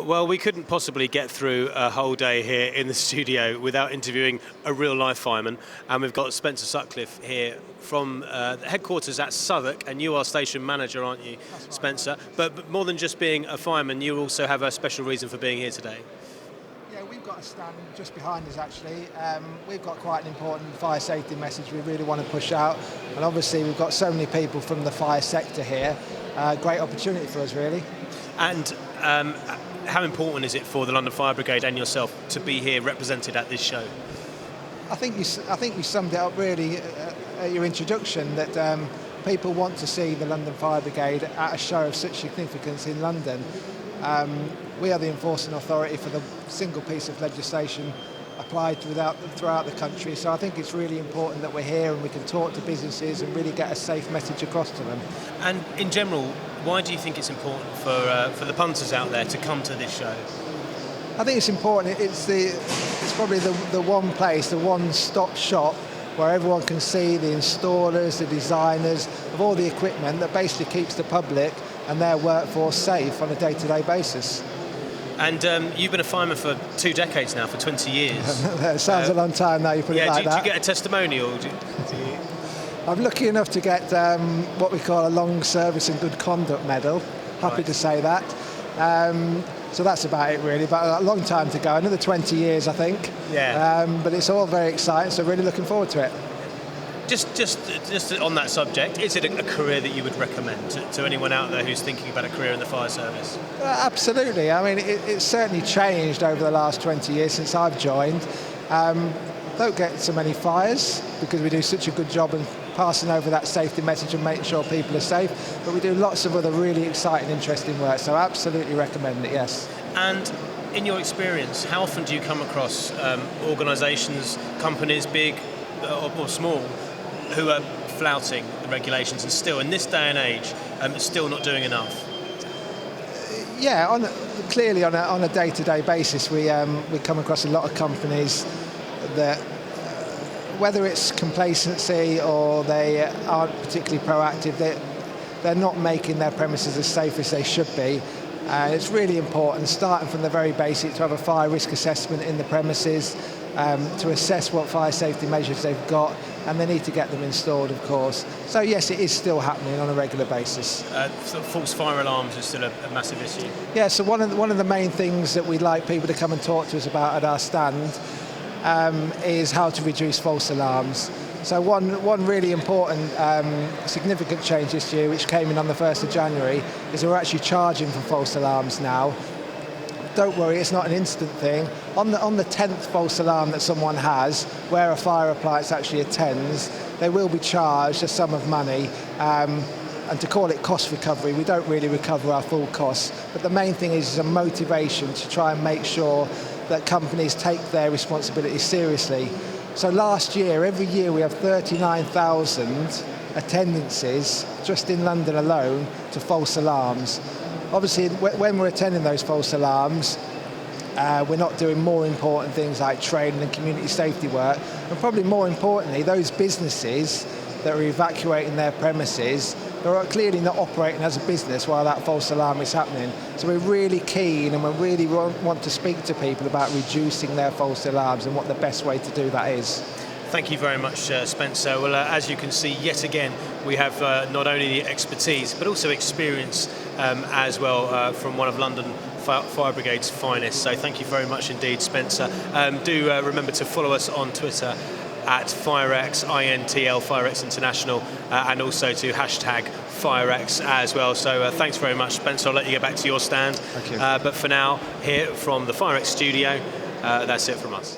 Well, we couldn't possibly get through a whole day here in the studio without interviewing a real-life fireman, and we've got Spencer Sutcliffe here from the headquarters at Southwark, and you are station manager, aren't you, Spencer? But more than just being a fireman, you also have a special reason for being here today. Yeah, we've got a stand just behind us actually. We've got quite an important fire safety message we really want to push out, and obviously we've got so many people from the fire sector here. Great opportunity for us really. And how important is it for the London Fire Brigade and yourself to be here represented at this show? I think you summed it up really at your introduction, that people want to see the London Fire Brigade at a show of such significance in London. We are the enforcing authority for the single piece of legislation applied throughout the country, so I think it's really important that we're here and we can talk to businesses and really get a safe message across to them. And in general, why do you think it's important for the punters out there to come to this show? I think it's important. It's probably the one place, the one-stop shop where everyone can see the installers, the designers of all the equipment that basically keeps the public and their workforce safe on a day-to-day basis. And you've been a fireman for 2 decades now, for 20 years. It sounds a long time now, you put it like that. Do you get a testimonial? I'm lucky enough to get what we call a long service and good conduct medal. Happy to say that. So that's about it really, but a long time to go, another 20 years I think. Yeah. But it's all very exciting, so really looking forward to it. Just on that subject, is it a career that you would recommend to anyone out there who's thinking about a career in the fire service? Absolutely. I mean, it's certainly changed over the last 20 years since I've joined. Don't get so many fires because we do such a good job in passing over that safety message and making sure people are safe, but we do lots of other really exciting, interesting work, so absolutely recommend it, yes. And in your experience, how often do you come across organisations, companies, big or small, who are flouting the regulations and still, in this day and age, still not doing enough? Yeah, clearly on a day-to-day basis, we come across a lot of companies that, whether it's complacency or they aren't particularly proactive, they're not making their premises as safe as they should be. And it's really important, starting from the very basic, to have a fire risk assessment in the premises, to assess what fire safety measures they've got, and they need to get them installed, of course. So yes, it is still happening on a regular basis. False fire alarms is still a massive issue. Yeah, so one of the main things that we'd like people to come and talk to us about at our stand is how to reduce false alarms. So one really important significant change this year, which came in on the 1st of January, is we're actually charging for false alarms now. Don't worry, it's not an instant thing. On the 10th false alarm that someone has, where a fire appliance actually attends, they will be charged a sum of money. And to call it cost recovery, we don't really recover our full costs. But the main thing is a motivation to try and make sure that companies take their responsibility seriously. So last year, every year we have 39,000 attendances just in London alone to false alarms. Obviously, when we're attending those false alarms, we're not doing more important things like training and community safety work. And probably more importantly, those businesses that are evacuating their premises, they're clearly not operating as a business while that false alarm is happening. So we're really keen and we really want to speak to people about reducing their false alarms and what the best way to do that is. Thank you very much, Spencer. Well, as you can see, yet again, we have not only the expertise, but also experience as well from one of London Fire Brigade's finest. So thank you very much indeed, Spencer. Do remember to follow us on Twitter at FireX, INTL, FireX International, and also to hashtag FireX as well. So thanks very much, Spencer. I'll let you get back to your stand. Thank you. But for now, here from the FireX studio, that's it from us.